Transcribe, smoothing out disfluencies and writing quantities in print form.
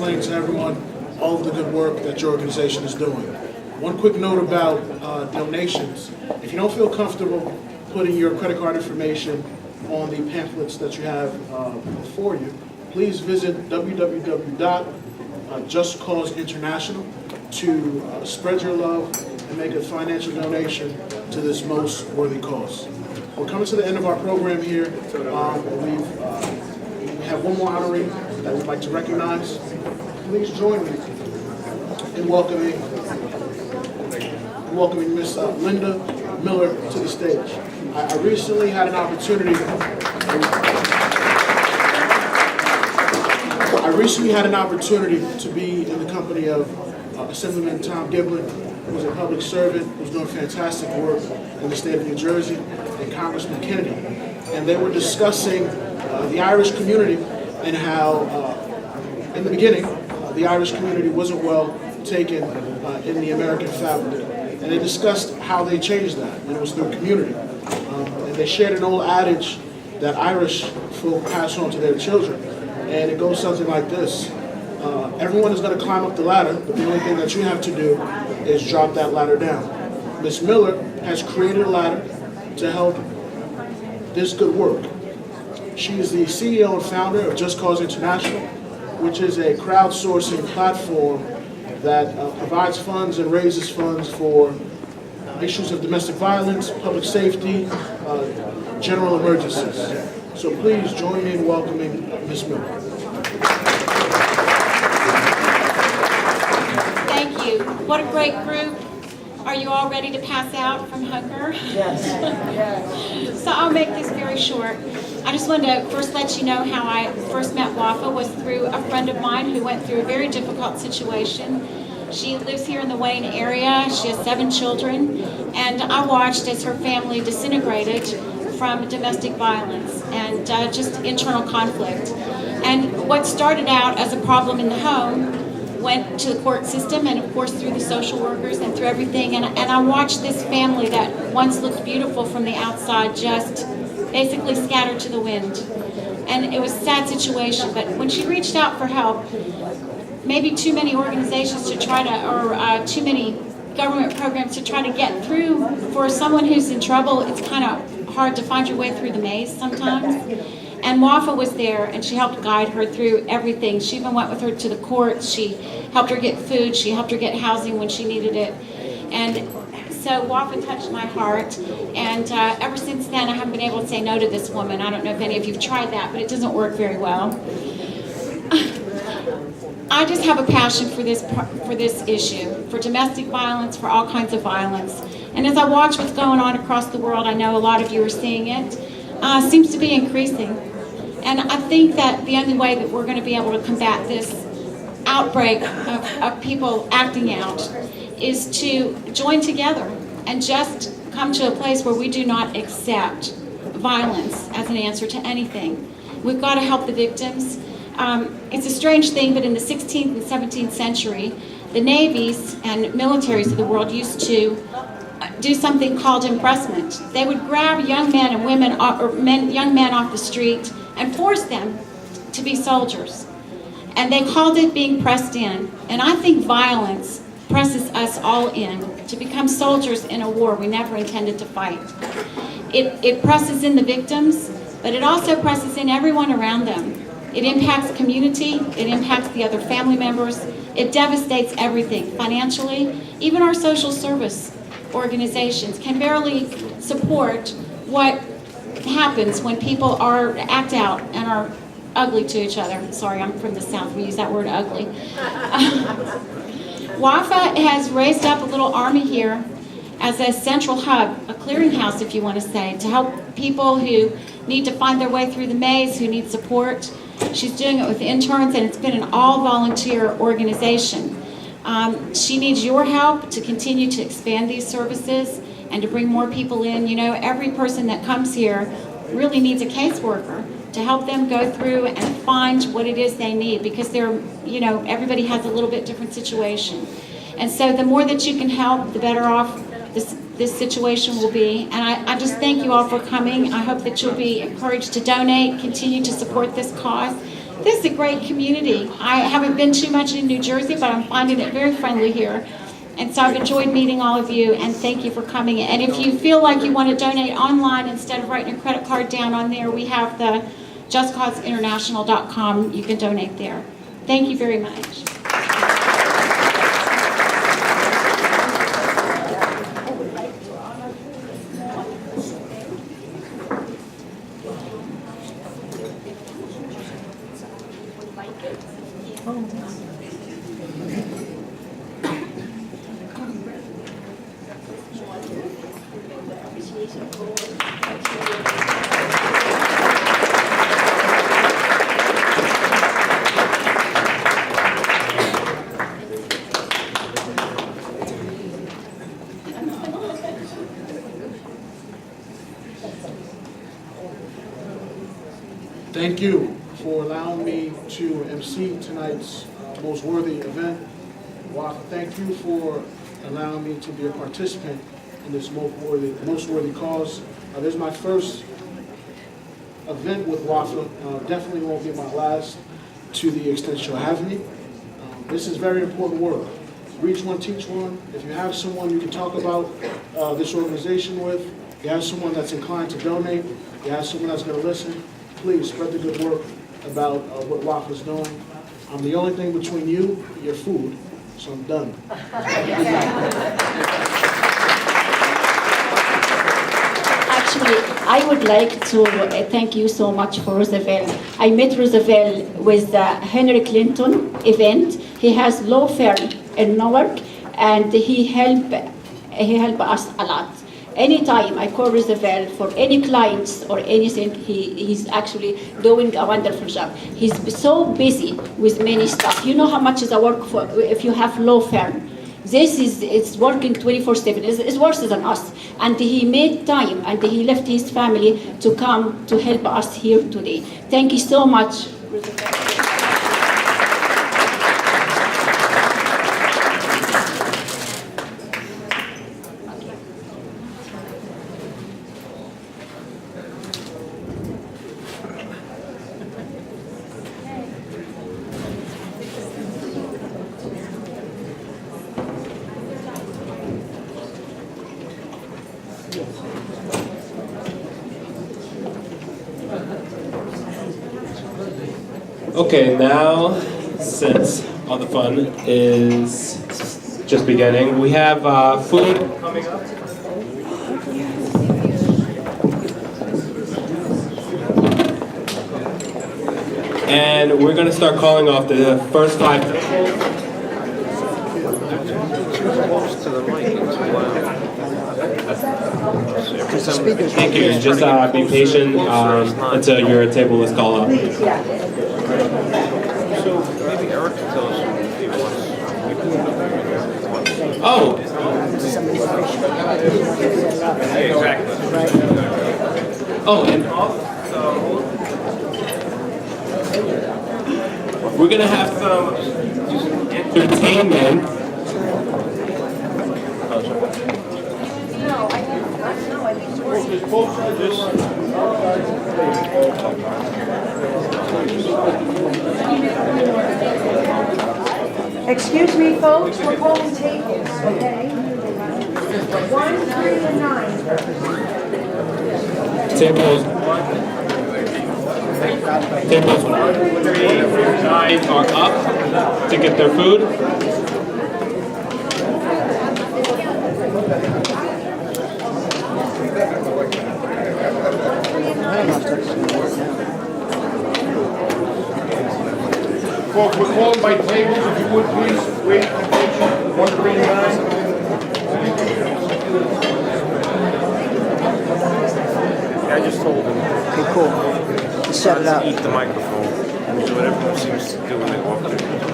explain to everyone all of the good work that your organization is doing. One quick note about donations. If you don't feel comfortable putting your credit card information on the pamphlets that you have before you, please visit www.Just Cause International to spread your love and make a financial donation to this most worthy cause. We're coming to the end of our program here. We have one more honoree that we'd like to recognize. Please join me in welcoming Miss Linda Miller to the stage. I recently had an opportunity. To be in the company of Assemblyman Tom Giblin, who's a public servant who's doing fantastic work in the state of New Jersey, and Congressman Kennedy. And they were discussing the Irish community and how, in the beginning, the Irish community wasn't well taken in the American fabric. And they discussed how they changed that, and it was through community. And they shared an old adage that Irish folk pass on to their children. And it goes something like this. Everyone is going to climb up the ladder, but the only thing that you have to do is drop that ladder down. Ms. Miller has created a ladder to help this good work. She is the CEO and founder of Just Cause International, which is a crowdsourcing platform that provides funds and raises funds for issues of domestic violence, public safety, general emergencies. So please join me in welcoming Ms. Miller. Thank you. What a great group. Are you all ready to pass out from hunger? Yes. So I'll make this very short. I just wanted to first let you know how I first met WaFFa was through a friend of mine who went through a very difficult situation. She lives here in the Wayne area. She has 7 children, and I watched as her family disintegrated from domestic violence and just internal conflict. And what started out as a problem in the home went to the court system and of course through the social workers and through everything. And I watched this family that once looked beautiful from the outside just basically scattered to the wind. And it was a sad situation, but when she reached out for help, maybe too many organizations to try to, or too many government programs to try to get through. For someone who's in trouble, it's kind of hard to find your way through the maze sometimes. And WaFFa was there, and she helped guide her through everything. She even went with her to the courts. She helped her get food. She helped her get housing when she needed it. And so WaFFa touched my heart. And ever since then, I haven't been able to say no to this woman. I don't know if any of you've tried that, but it doesn't work very well. I just have a passion for this issue, for domestic violence, for all kinds of violence. And as I watch what's going on across the world, I know a lot of you are seeing it, seems to be increasing. And I think that the only way that we're going to be able to combat this outbreak of people acting out is to join together and just come to a place where we do not accept violence as an answer to anything. We've got to help the victims. It's a strange thing, but in the 16th and 17th century, the navies and militaries of the world used to do something called impressment. They would grab young men and women, or young men off the street and force them to be soldiers. And they called it being pressed in. And I think violence presses us all in to become soldiers in a war we never intended to fight. It presses in the victims, but it also presses in everyone around them. It impacts community, it impacts the other family members, it devastates everything financially. Even our social service organizations can barely support what happens when people act out and are ugly to each other. Sorry, I'm from the South, we use that word ugly. WaFFa has raised up a little army here as a central hub, a clearinghouse if you want to say, to help people who need to find their way through the maze, who need support. She's doing it with interns, and it's been an all-volunteer organization. She needs your help to continue to expand these services and to bring more people in. You know, every person that comes here really needs a caseworker to help them go through and find what it is they need, because they're, you know, everybody has a little bit different situation. And so the more that you can help, the better off this situation will be. And I just thank you all for coming. I hope that you'll be encouraged to donate, continue to support this cause. This is a great community. I haven't been too much in New Jersey, but I'm finding it very friendly here. And so I've enjoyed meeting all of you, and thank you for coming. And if you feel like you want to donate online instead of writing your credit card down on there, we have the justcauseinternational.com. You can donate there. Thank you very much. Thank you for allowing me to MC tonight's most worthy event. Wafaa, thank you for allowing me to be a participant in this most worthy cause. This is my first event with Wafaa. Definitely won't be my last, to the extent you'll have me. This is very important work. Reach one, teach one. If you have someone you can talk about this organization with, you have someone that's inclined to donate, you have someone that's going to listen, please spread the good word about what Wafaa is doing. I'm the only thing between you and your food, so I'm done. Actually, I would like to thank you so much for Roosevelt. I met Roosevelt with the Henry Clinton event. He has law firm in Newark, and he helped us a lot. Anytime I call Roosevelt for any clients or anything, he's actually doing a wonderful job. He's so busy with many stuff. You know how much is a work for if you have law firm. It's working 24/7. It's worse than us. And he made time and he left his family to come to help us here today. Thank you so much, Roosevelt. Okay, now, since all the fun is just beginning, we have food coming up. And we're going to start calling off the first 5 tables. Thank you. Just be patient until your table is called up. So maybe Eric can tell us if he wants. Oh. Exactly. Oh, and also we're gonna have some entertainment. Excuse me, folks, we're calling tables, okay? 1, 3, and 9. Tables 1, 3, 9 are up to get their food. Folks, we're calling by tables, if you would please, wait attention, 1, 3, and 9. Yeah, I just told him. Okay, cool. Set it up. Eat the microphone. Do what everyone seems to do when they walk through.